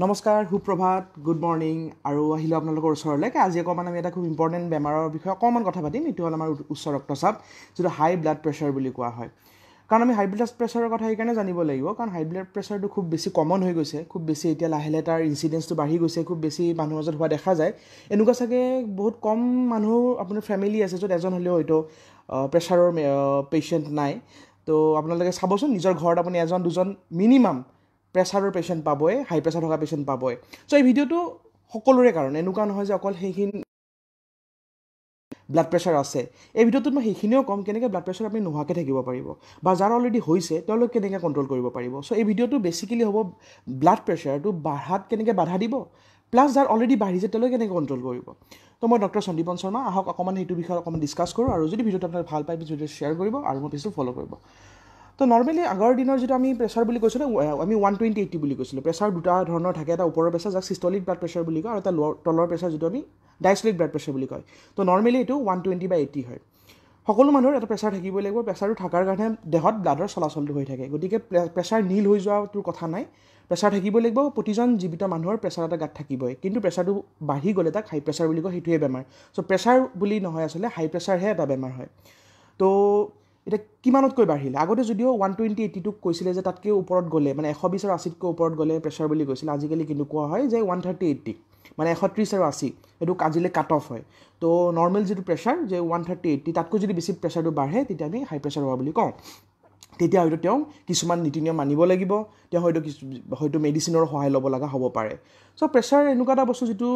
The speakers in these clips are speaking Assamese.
নমস্কাৰ সুপ্ৰভাত গুড মৰ্নিং আৰু আহিলোঁ আপোনালোকৰ ওচৰলৈকে আজি অকণমান আমি এটা খুব ইম্পৰ্টেণ্ট বেমাৰৰ বিষয়ে অকণমান কথা পাতিম এইটো হ'ল আমাৰ উচ্চ ৰক্তচাপ যিটো হাই ব্লাড প্ৰেছাৰ বুলি কোৱা হয় কাৰণ আমি হাই ব্লাড প্ৰেছাৰৰ কথা সেইকাৰণে জানিব লাগিব কাৰণ হাই ব্লাড প্ৰেছাৰটো খুব বেছি কমন হৈ গৈছে খুব বেছি এতিয়া লাহে লাহে তাৰ ইনচিডেঞ্চটো বাঢ়ি গৈছে খুব বেছি মানুহৰ মাজত হোৱা দেখা যায় এনেকুৱা চাগে বহুত কম মানুহ আপোনাৰ ফেমিলি আছে য'ত এজন হ'লেও হয়তো প্ৰেছাৰৰ পেচেণ্ট নাই তো আপোনালোকে চাবচোন নিজৰ ঘৰত আপুনি এজন দুজন মিনিমাম প্ৰেছাৰৰ পেচেণ্ট পাবই হাই প্ৰেছাৰ থকা পেচেণ্ট পাবই চ' এই ভিডিঅ'টো সকলোৰে কাৰণে এনেকুৱা নহয় যে অকল সেইখিনি ব্লাড প্ৰেছাৰ আছে এই ভিডিঅ'টোত মই সেইখিনিও ক'ম কেনেকৈ ব্লাড প্ৰেছাৰ আপুনি নোহোৱাকৈ থাকিব পাৰিব বা যাৰ অলৰেডি হৈছে তেওঁলোক কেনেকৈ কণ্ট্ৰল কৰিব পাৰিব চ' এই ভিডিঅ'টো বেচিকেলি হ'ব ব্লাড প্ৰেছাৰটো বাঢ়াত কেনেকৈ বাধা দিব প্লাছ যাৰ অলৰেডি বাঢ়িছে তেওঁলোকে কেনেকৈ কণ্ট্ৰল কৰিব তো মই ডক্টৰ সন্দীপন শৰ্মা আহক অকণমান সেইটো বিষয়ে অকণমান ডিছকাছ কৰোঁ আৰু যদি ভিডিঅ'টো আপোনাৰ ভাল পায় ভিডিঅ'টো শ্বেয়াৰ কৰিব আৰু মই পিছটো ফ'ল' কৰিব তো নৰ্মেলি আগৰ দিনৰ যিটো আমি প্ৰেছাৰ বুলি কৈছিলোঁ আমি 120/80 বুলি কৈছিলোঁ প্ৰেছাৰ দুটা ধৰণৰ থাকে এটা ওপৰৰ প্ৰেছাৰ যাক চিষ্টলিক ব্লাড প্ৰেছাৰ বুলি কয় আৰু এটা তলৰ প্ৰেছাৰ যিটো আমি ডায়ষ্টলিক ব্লাড প্ৰেছাৰ বুলি কয় তো নৰ্মেলি এইটো 120/80 হয় সকলো মানুহৰ এটা প্ৰেছাৰ থাকিবই লাগিব প্ৰেছাৰটো থকাৰ কাৰণে দেহত ব্লাডৰ চলাচলটো হৈ থাকে গতিকে প্ৰেছাৰ নীল হৈ যোৱাটোৰ কথা নাই প্ৰেছাৰ থাকিবই লাগিব প্ৰতিজন জীৱিত মানুহৰ প্ৰেছাৰ এটা গাত থাকিবই কিন্তু প্ৰেছাৰটো বাঢ়ি গ'লে তাক হাই প্ৰেছাৰ বুলি কয় সেইটোৱে বেমাৰ চ' প্ৰেছাৰ বুলি নহয় আচলতে হাই প্ৰেছাৰহে এটা বেমাৰ হয় তো এতিয়া কিমানতকৈ বাঢ়িলে আগতে যদিও 120/80টোক কৈছিলে যে তাতকৈ ওপৰত গ'লে মানে 120 আৰু 80তকৈ ওপৰত গ'লে প্ৰেছাৰ বুলি কৈছিলে আজিকালি কিন্তু কোৱা হয় যে 130/80 মানে 130 আৰু 80 এইটো আজিলৈ কাট অফ হয় তো নৰ্মেল যিটো প্ৰেছাৰ যে 130/80 তাতকৈ যদি বেছি প্ৰেছাৰটো বাঢ়ে তেতিয়া আমি হাই প্ৰেছাৰ হোৱা বুলি কওঁ তেতিয়া হয়তো তেওঁ কিছুমান নীতি নিয়ম মানিব লাগিব তেওঁ হয়তো মেডিচিনৰ সহায় ল'ব লগা হ'ব পাৰে চ' প্ৰেছাৰ এনেকুৱা এটা বস্তু যিটো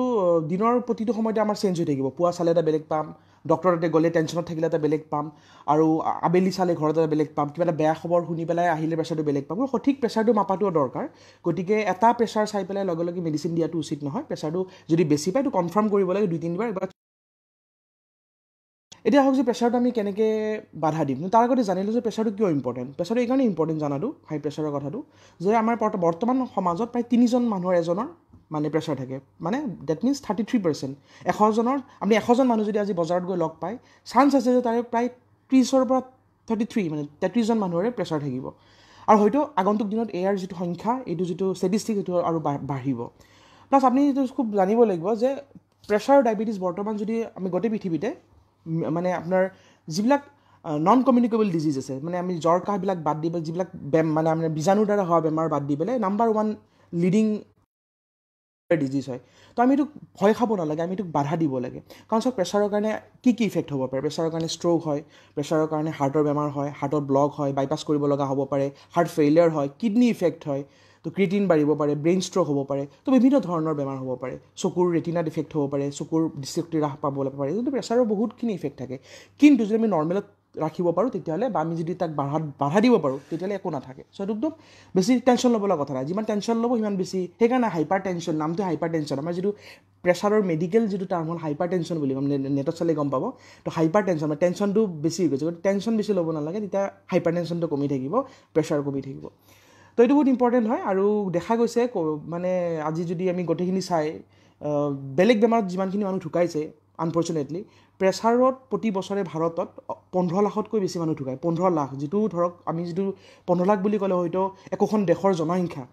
দিনৰ প্ৰতিটো সময়তে আমাৰ চেঞ্জ হৈ থাকিব পুৱা চালে এটা বেলেগ পাম ডক্টৰ তাতে গ'লে টেনশ্যনত থাকিলে এটা বেলেগ পাম আৰু আবেলি চালে ঘৰত এটা বেলেগ পাম কিবা এটা বেয়া খবৰ শুনি পেলাই আহিলে প্ৰেছাৰটো বেলেগ পাম সঠিক প্ৰেছাৰটো মাপাটোও দৰকাৰ গতিকে এটা প্ৰেছাৰ চাই পেলাই লগে লগে মেডিচিন দিয়াটো উচিত নহয় প্ৰেছাৰটো যদি বেছি পায় এইটো কনফাৰ্ম কৰিব লাগে 2-3 বাৰ এতিয়া আহক যে প্ৰেছাৰটো আমি কেনেকৈ বাধা দিম তাৰ আগতে জানিলোঁ যে প্ৰেছাৰটো কিয় ইম্পৰ্টেণ্ট প্ৰেছাৰটো এইকাৰণে ইম্পৰ্টেণ্ট জানাটো হাই প্ৰেছাৰৰ কথাটো যে আমাৰ বৰ্তমান সমাজত প্ৰায় 3জন মানুহৰ এজনৰ মানে প্ৰেছাৰ থাকে মানে ডেট মিনছ 33% 100জনৰ আপুনি 100জন মানুহ যদি আজি বজাৰত গৈ লগ পায় চান্স আছে যে তাৰে প্ৰায় 30ৰ পৰা 33 মানে 33জন মানুহৰে প্ৰেছাৰ থাকিব আৰু হয়তো আগন্তুক দিনত এয়াৰ যিটো সংখ্যা এইটো যিটো ষ্টেটিষ্টিক সেইটো আৰু বাঢ়িব প্লাছ আপুনি এইটো খুব জানিব লাগিব যে প্ৰেছাৰ ডায়েবেটিছ বৰ্তমান যদি আমি গোটেই পৃথিৱীতে মানে আপোনাৰ যিবিলাক নন কমিউনিকেবল ডিজিজ আছে মানে আমি জ্বৰ কাহবিলাক বাদ দি পেলাই যিবিলাক মানে আমাৰ বীজাণুৰ দ্বাৰা হোৱা বেমাৰ বাদ দি পেলাই নাম্বাৰ 1 লিডিং ডিজিজ হয় তো আমি এইটোক ভয় খাব নালাগে আমি এইটোক বাধা দিব লাগে কাৰণ চাওক প্ৰেছাৰৰ কাৰণে কি ইফেক্ট হ'ব পাৰে প্ৰেছাৰৰ কাৰণে ষ্ট্ৰ'ক হয় প্ৰেছাৰৰ কাৰণে হাৰ্টৰ বেমাৰ হয় হাৰ্টৰ ব্লক হয় বাইপাছ কৰিব লগা হ'ব পাৰে হাৰ্ট ফেইলিয়াৰ হয় কিডনি ইফেক্ট হয় তো ক্ৰিটিন বাঢ়িব পাৰে ব্ৰেইন ষ্ট্ৰ'ক হ'ব পাৰে তো বিভিন্ন ধৰণৰ বেমাৰ হ'ব পাৰে চকুৰ ৰেটিনাত ইফেক্ট হ'ব পাৰে চকুৰ দৃষ্টিশক্তি হ্ৰাস পাব পাৰে কিন্তু প্ৰেছাৰৰ বহুতখিনি ইফেক্ট থাকে কিন্তু যদি আমি নৰ্মেলত ৰাখিব পাৰোঁ তেতিয়াহ'লে বা আমি যদি তাক বাধা দিব পাৰোঁ তেতিয়াহ'লে একো নাথাকে চ' এইটো বেছি টেনশ্যন ল'ব লগা কথা নাই যিমান টেনশ্যন ল'ব সিমান বেছি সেইকাৰণে হাইপাৰ টেনশ্যন নামটো হাইপাৰ টেনশ্যন আমাৰ যিটো প্ৰেছাৰৰ মেডিকেল যিটো টাৰ্ম হ'ল হাইপাৰ টেনশ্যন বুলি ক'ম নেটত চালে গম পাব তো হাইপাৰ টেনশ্যন মানে টেনশ্যনটো বেছি হৈ গৈছে গতিকে টেনশ্যন বেছি ল'ব নালাগে তেতিয়া হাইপাৰ টেনশ্যনটো কমি থাকিব প্ৰেছাৰ কমি থাকিব তো এইটো বহুত ইম্পৰ্টেণ্ট হয় আৰু দেখা গৈছে মানে আজি যদি আমি গোটেইখিনি চাই বেলেগ বেমাৰত যিমানখিনি মানুহ ঢুকাইছে আনফৰ্চুনেটলি প্ৰেছাৰত প্ৰতি বছৰে ভাৰতত 15 লাখতকৈ বেছি মানুহ ঢুকায় 15 লাখ যিটো ধৰক আমি যিটো 15 লাখ বুলি ক'লে হয়তো একোখন দেশৰ জনসংখ্যা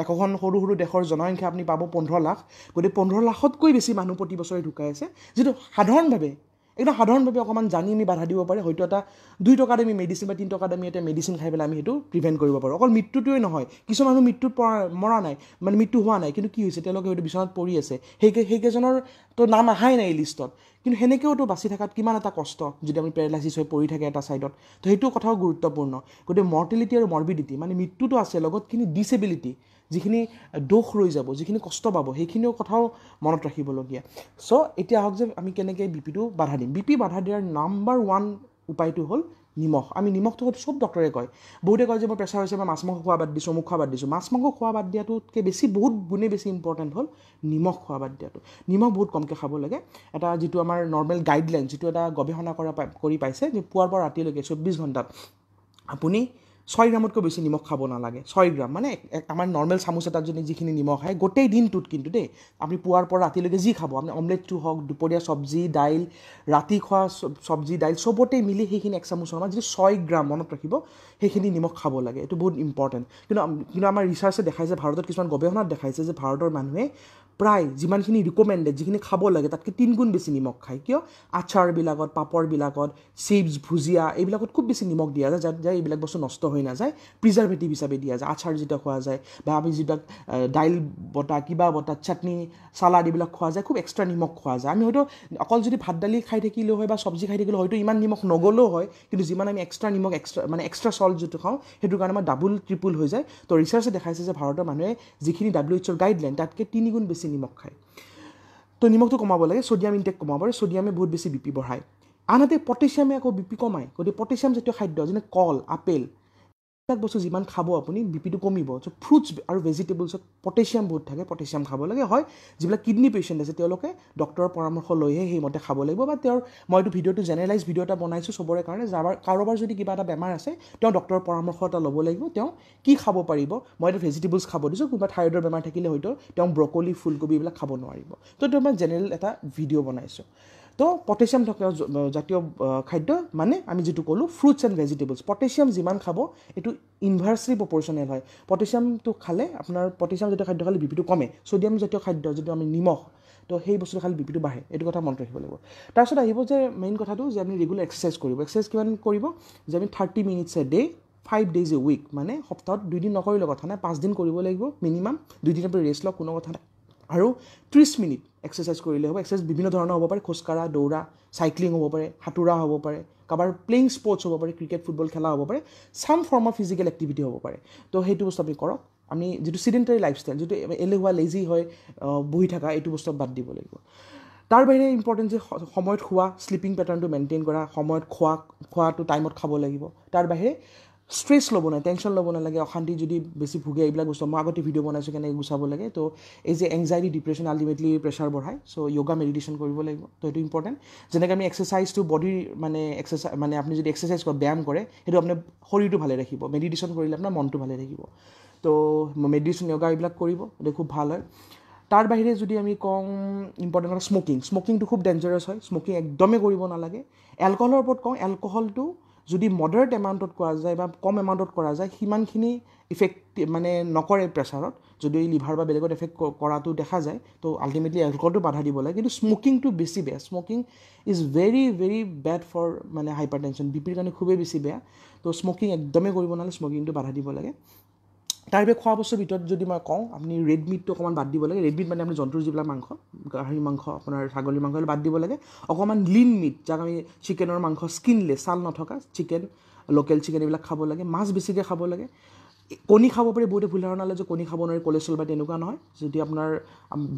একোখন সৰু সৰু দেশৰ জনসংখ্যা আপুনি পাব 15 লাখ গতিকে 15 লাখতকৈ বেছি মানুহ প্ৰতি বছৰে ঢুকাই আছে যিটো সাধাৰণভাৱে একদম সাধাৰণভাৱে অকণমান জানি আমি বাধা দিব পাৰে হয়তো এটা 2 টকা দামী মেডিচিন বা 3 টকা দামী এটা মেডিচিন খাই পেলাই আমি সেইটো প্ৰিভেণ্ট কৰিব পাৰোঁ অকল মৃত্যুটোৱে নহয় কিছু মানুহ মৃত্যুত মৰা নাই মানে মৃত্যু হোৱা নাই কিন্তু কি হৈছে তেওঁলোকে হয়তো বিচনাত পৰি আছে সেইকেইজনৰ তো নাম আহাই নাই এই লিষ্টত কিন্তু সেনেকৈওতো বাচি থকাত কিমান এটা কষ্ট যদি আমি পেৰালাইচিছ হৈ পৰি থাকে এটা ছাইডত তো সেইটো কথাও গুৰুত্বপূৰ্ণ গতিকে মৰ্টেলিটি আৰু মৰ্বিডিটি মানে মৃত্যুটো আছে লগতখিনি ডিচেবিলিটি যিখিনি দোষ ৰৈ যাব যিখিনি কষ্ট পাব সেইখিনিও কথাও মনত ৰাখিবলগীয়া চ' এতিয়া আহক যে আমি কেনেকৈ বিপিটো বাধা দিম বিপি বাধা দিয়াৰ নাম্বাৰ 1 উপায়টো হ'ল নিমখ আমি নিমখটো চব ডক্টৰে কয় বহুতে কয় যে মই প্ৰেছাৰ হৈছে মই মাছ মাংস খোৱা বাদ দিছোঁ অমুক খোৱা বাদ দিছোঁ মাছ মাংস খোৱা বাদ দিয়াটোতকৈ বহুত গুণে বেছি ইম্পৰ্টেণ্ট হ'ল নিমখ খোৱা বাদ দিয়াটো নিমখ বহুত কমকৈ খাব লাগে এটা যিটো আমাৰ নৰ্মেল গাইডলাইন যিটো এটা গৱেষণা কৰি পাইছে যে পুৱাৰ পৰা ৰাতিলৈকে 24 ঘণ্টাত আপুনি 6 গ্ৰামতকৈ বেছি নিমখ খাব নালাগে 6 গ্ৰাম মানে আমাৰ নৰ্মেল চামুচ এটাত যদি যিখিনি নিমখ খায় গোটেই দিনটোত কিন্তু দেই আপুনি পুৱাৰ পৰা ৰাতিলৈকে যি খাব আপুনি অমলেটটো হওক দুপৰীয়া চব্জি দাইল ৰাতি খোৱা চব্জি দাইল চবতে মিলি সেইখিনি এক চামুচৰ আমাৰ যদি 6 গ্ৰাম মনত ৰাখিব সেইখিনি নিমখ খাব লাগে এইটো বহুত ইম্পৰ্টেণ্ট কিন্তু আমাৰ ৰিচাৰ্চে দেখাইছে ভাৰতত কিছুমান গৱেষণাত দেখাইছে যে ভাৰতৰ মানুহে প্ৰায় যিমানখিনি ৰিকমেণ্ডেড যিখিনি খাব লাগে তাতকৈ 3 গুণ বেছি নিমখ খায় কিয় আচাৰবিলাকত পাপৰবিলাকত চিপছ ভুজিয়া এইবিলাকত খুব বেছি নিমখ দিয়া যায় যাতে এইবিলাক বস্তু নষ্ট হৈ নাযায় প্ৰিজাৰ্ভেটিভ হিচাপে দিয়া যায় আচাৰ যেতিয়া খোৱা যায় বা আমি যিবিলাক দাইল বটা কিবা বটা চাটনি চালাড এইবিলাক খোৱা যায় খুব এক্সট্ৰা নিমখ খোৱা যায় আমি হয়তো অকল যদি ভাত দালি খাই থাকিলেও হয় বা চব্জি খাই থাকিলেও হয়তো ইমান নিমখ নগ'লেও হয় কিন্তু যিমান আমি এক্সট্ৰা নিমখ এক্সট্ৰা চল্ট যিটো খাওঁ সেইটো কাৰণে আমাৰ ডাবল ট্ৰিপুল হৈ যায় তো ৰিচাৰ্চে দেখাইছে যে ভাৰতৰ মানুহে যিখিনি WHO গাইডলাইন তাতকৈ 3 গুণ বেছি নিমখ খায় তো নিমখটো কমাব লাগে ছডিয়াম ইনটেক কমাব লাগে ছডিয়ামে বহুত বেছি বিপি বঢ়ায় আনহাতে পটেছিয়ামে আকৌ বিপি কমায় গতিকে পটেছিয়াম জাতীয় খাদ্য যেনে কল আপেল এইবিলাক বস্তু যিমান খাব আপুনি বিপিটো কমিব চ' ফ্ৰুটছ আৰু ভেজিটেবলছত পটেছিয়াম বহুত থাকে পটেছিয়াম খাব লাগে হয় যিবিলাক কিডনি পেচেণ্ট আছে তেওঁলোকে ডক্টৰৰ পৰামৰ্শ লৈহে সেইমতে খাব লাগিব বা মই এইটো ভিডিঅ'টো জেনেৰেলাইজ ভিডিঅ' এটা বনাইছোঁ চবৰে কাৰণে কাৰোবাৰ যদি কিবা এটা বেমাৰ আছে তেওঁ ডক্টৰৰ পৰামৰ্শ এটা ল'ব লাগিব তেওঁ কি খাব পাৰিব মই এইটো ভেজিটেবলছ খাব দিছোঁ কোনোবা থাইৰয়ডৰ বেমাৰ থাকিলে হয়তো তেওঁ ব্ৰকলি ফুলকবি এইবিলাক খাব নোৱাৰিব তো এইটো মই জেনেৰেল এটা ভিডিঅ' বনাইছোঁ তো পটেছিয়াম থকা জাতীয় খাদ্য মানে আমি যিটো ক'লোঁ ফ্ৰুটছ এণ্ড ভেজিটেবলছ পটেছিয়াম যিমান খাব এইটো ইনভাৰ্চলি প্ৰপৰ্চনেল হয় পটেছিয়ামটো খালে আপোনাৰ পটেছিয়াম জাতীয় খাদ্য খালে বিপিটো কমে ছডিয়াম জাতীয় খাদ্য যিটো আমি নিমখ তো সেই বস্তুটো খালে বিপিটো বাঢ়ে এইটো কথা মনত ৰাখিব লাগিব তাৰপিছত আহিব যে মেইন কথাটো যে আপুনি ৰেগুলাৰ এক্সাৰচাইজ কৰিব এক্সাৰচাইজ কিমান কৰিব যে আমি 30 minutes a day 5 days a week মানে সপ্তাহত 2 দিন নকৰিলে কথা নাই 5 দিন কৰিব লাগিব মিনিমাম 2 দিনৰ পৰা ৰেষ্ট লওক কোনো কথা নাই আৰু 30 মিনিট এক্সাৰচাইজ কৰিলে হ'ব এক্সাৰচাইজ বিভিন্ন ধৰণৰ হ'ব পাৰে খোজকঢ়া দৌৰা চাইক্লিং হ'ব পাৰে সাঁতোৰা হ'ব পাৰে কাৰোবাৰ প্লেইং স্পৰ্টছ হ'ব পাৰে ক্ৰিকেট ফুটবল খেলা হ'ব পাৰে চাম ফৰ্ম অফ ফিজিকেল এক্টিভিটি হ'ব পাৰে তো সেইটো বস্তু আপুনি কৰক আমি যিটো চিডেণ্টাৰী লাইফষ্টাইল যিটো এলেহুৱা লেজি হয় বহি থকা এইটো বস্তু বাদ দিব লাগিব তাৰ বাহিৰে ইম্পৰ্টেণ্ট যে সময়ত খোৱা শ্লিপিং পেটাৰ্ণটো মেইনটেইন কৰা সময়ত খোৱাটো টাইমত খাব লাগিব তাৰ বাহিৰে ষ্ট্ৰেছ ল'ব নাই টেনশ্যন ল'ব নালাগে অশান্তি যদি বেছি ভোগে এইবিলাক বস্তু মই আগতে ভিডিঅ' বনাইছোঁ কেনেকৈ গুচাব লাগে তো এই যে এংজাইটি ডিপ্ৰেশ্যন আল্টিমেটলি প্ৰেছাৰ বঢ়ায় চ' য়োগা মেডিটেশ্যন কৰিব লাগিব তো সেইটো ইম্পৰ্টেণ্ট যেনেকৈ আমি এক্সাৰচাইজটো বডিৰ মানে আপুনি যদি এক্সাৰচাইজ কৰে ব্যায়াম কৰে সেইটো আপোনাৰ শৰীৰটো ভালে ৰাখিব মেডিটেশ্যন কৰিলে আপোনাৰ মনটো ভালে থাকিব তো মেডিটেশ্যন য়োগা এইবিলাক কৰিব সেইটো খুব ভাল হয় তাৰ বাহিৰে যদি আমি কওঁ ইম্পৰ্টেণ্ট কথা স্মকিংটো খুব ডেঞ্জাৰাছ হয় স্মকিং একদমেই কৰিব নালাগে এলকহলৰ ওপৰত কওঁ এলকহলটো যদি মডাৰেট এমাউণ্টত কৰা যায় বা কম এমাউণ্টত কৰা যায় সিমানখিনি ইফেক্টিভ মানে নকৰে প্ৰেছাৰত যদি লিভাৰ বা বেলেগত এফেক্ট কৰাটো দেখা যায় তো আল্টিমেটলি এলকহলটো বাধা দিব লাগে কিন্তু স্মকিংটো বেছি বেয়া smoking is very very bad for মানে হাইপাৰ টেনশ্যন বিপিৰ কাৰণে খুবেই বেছি বেয়া তো স্মকিং একদমেই কৰিব নালাগে স্মকিংটো বাধা দিব লাগে তাৰ বাবে খোৱা বস্তুৰ ভিতৰত যদি মই কওঁ আপুনি ৰেড মিটটো অকণমান বাদ দিব লাগে ৰেড মিট মানে আপুনি জন্তুৰ যিবিলাক মাংস গাহৰি মাংস আপোনাৰ ছাগলীৰ মাংস বাদ দিব লাগে অকণমান লিন মিট যাক আমি চিকেনৰ মাংস স্কিনলেছ ছাল নথকা চিকেন লোকেল চিকেন এইবিলাক খাব লাগে মাছ বেছিকৈ খাব লাগে কণী খাব পাৰি বহুতে ভুল ধাৰণা ল'লে যে কণী খাব নোৱাৰি কলেষ্ট্ৰল বা তেনেকুৱা নহয় যদি আপোনাৰ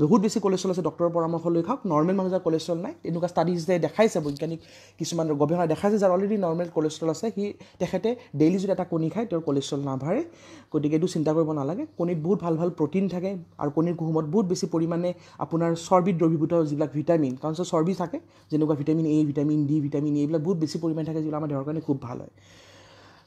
বহুত বেছি কলেষ্ট্ৰল আছে ডক্টৰৰ পৰামৰ্শ লৈ খাওক নৰ্মেল মানুহ যাৰ কলেষ্ট্ৰল নাই তেনেকুৱা ষ্টাডিজে দেখাইছে বৈজ্ঞানিক কিছুমান গৱেষণা দেখাইছে যাৰ অলৰেডি নৰ্মেল কলেষ্ট্ৰল আছে তেখেতে ডেইলি যদি এটা কণী খায় তেওঁৰ কলেষ্ট্ৰল নাবাঢ়ে গতিকে এইটো চিন্তা কৰিব নালাগে কণীত বহুত ভাল ভাল প্ৰ'টিন থাকে আৰু কণীৰ কুহুমত বহুত বেছি পৰিমাণে আপোনাৰ চৰ্বিত দ্ৰৱীভূত যিবিলাক ভিটামিন কাৰণ চৰ্বি থাকে যেনেকুৱা vitamin A vitamin D vitamin A এইবিলাক বহুত বেছি পৰিমাণে থাকে যিবিলাক আমাৰ দেহৰ কাৰণে খুব ভাল হয়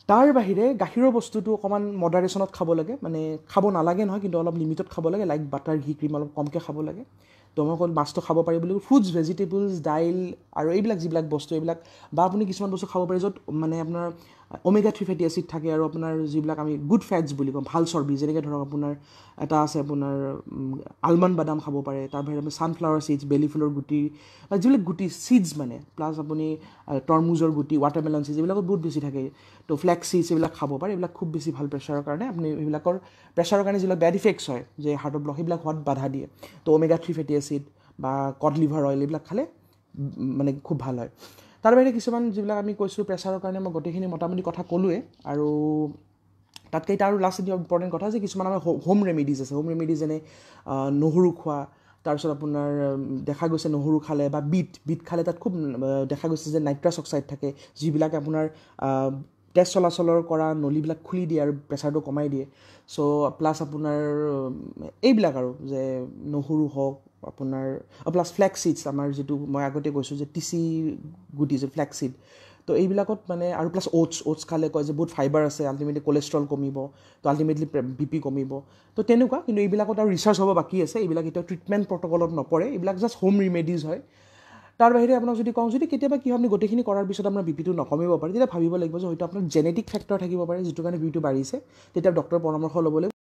তাৰ বাহিৰে গাখীৰৰ বস্তুটো অকণমান মডাৰেশ্যনত খাব লাগে মানে খাব নালাগে নহয় কিন্তু অলপ লিমিটত খাব লাগে লাইক বাটাৰ ঘি ক্ৰীম অলপ কমকৈ খাব লাগে তো মই অকল মাছটো খাব পাৰি বুলি ফ্ৰুটছ ভেজিটেবলছ দাইল আৰু এইবিলাক যিবিলাক বস্তু এইবিলাক বা আপুনি কিছুমান বস্তু খাব পাৰে য'ত মানে আপোনাৰ ওমেগা 3 ফেটি এচিড থাকে আৰু আপোনাৰ যিবিলাক আমি গুড ফেটছ বুলি কওঁ ভাল চৰ্বি যেনেকৈ ধৰক আপোনাৰ এটা আছে আপোনাৰ আলমণ্ড বাদাম খাব পাৰে তাৰ বাহিৰে আপুনি ছানফ্লাৱাৰ চিডছ বেলি ফুলৰ গুটি বা যিবিলাক গুটি চিডছ মানে প্লাছ আপুনি তৰমুজৰ গুটি ৱাটাৰমেলন চিডছ এইবিলাকত বহুত বেছি থাকে তো ফ্লেক্স চিডছ এইবিলাক খাব পাৰে এইবিলাক খুব বেছি ভাল প্ৰেছাৰৰ কাৰণে আপুনি এইবিলাকৰ প্ৰেছাৰৰ কাৰণে যিবিলাক বেড ইফেক্টছ হয় যে হাৰ্টৰ ব্লক সেইবিলাক হোৱাত বাধা দিয়ে তো ওমেগা 3 ফেটি এচিড বা কড লিভাৰ অইল এইবিলাক খালে মানে খুব ভাল হয় তাৰ বাহিৰে কিছুমান যিবিলাক আমি কৈছোঁ প্ৰেছাৰৰ কাৰণে মই গোটেইখিনি মোটামুটি কথা ক'লোৱে আৰু তাতকৈ এতিয়া আৰু লাষ্ট ইম্পৰ্টেণ্ট কথা যে কিছুমান আমাৰ হোম ৰেমেডিজ আছে হোম ৰেমেডিজ যেনে নহৰু খোৱা তাৰপিছত আপোনাৰ দেখা গৈছে নহৰু খালে বা বিট খালে তাত খুব দেখা গৈছে যে নাইট্ৰাছ অক্সাইড থাকে যিবিলাকে আপোনাৰ তেজ চলাচলৰ কৰা নলীবিলাক খুলি দিয়ে আৰু প্ৰেছাৰটো কমাই দিয়ে চ' প্লাছ আপোনাৰ এইবিলাক আৰু যে নহৰু হওক আপোনাৰ প্লাছ ফ্লেক্স চিডছ আমাৰ যিটো মই আগতে কৈছোঁ যে টিচি গুটি যে ফ্লেক্স চিড তো এইবিলাকত মানে আৰু প্লাছ অ'টছ খালে কয় যে বহুত ফাইবাৰ আছে, আল্টিমেটলি কলেষ্ট্ৰল কমিব, তো আল্টিমেটলি BP কমিব। তো তেনেকুৱা, কিন্তু এইবিলাকত আৰু ৰিচাৰ্চ হ'ব বাকী আছে, এইবিলাক এতিয়া ট্ৰিটমেণ্ট প্ৰট'কলত নপৰে, এইবিলাক জাষ্ট হোম ৰিমেডিজ হয়। তাৰ বাহিৰে আপোনাক যদি কওঁ, যদি কেতিয়াবা কি হয় আপুনি গোটেইখিনি কৰাৰ পিছত আপোনাৰ BPটো নকমিব পাৰে, তেতিয়া ভাবিব লাগিব যে হয়তো আপোনাৰ জেনেটিক ফেক্টৰ থাকিব পাৰে যিটো কাৰণে BPটো বাঢ়িছে, তেতিয়া ডক্টৰৰ পৰামৰ্শ ল'ব লাগিব।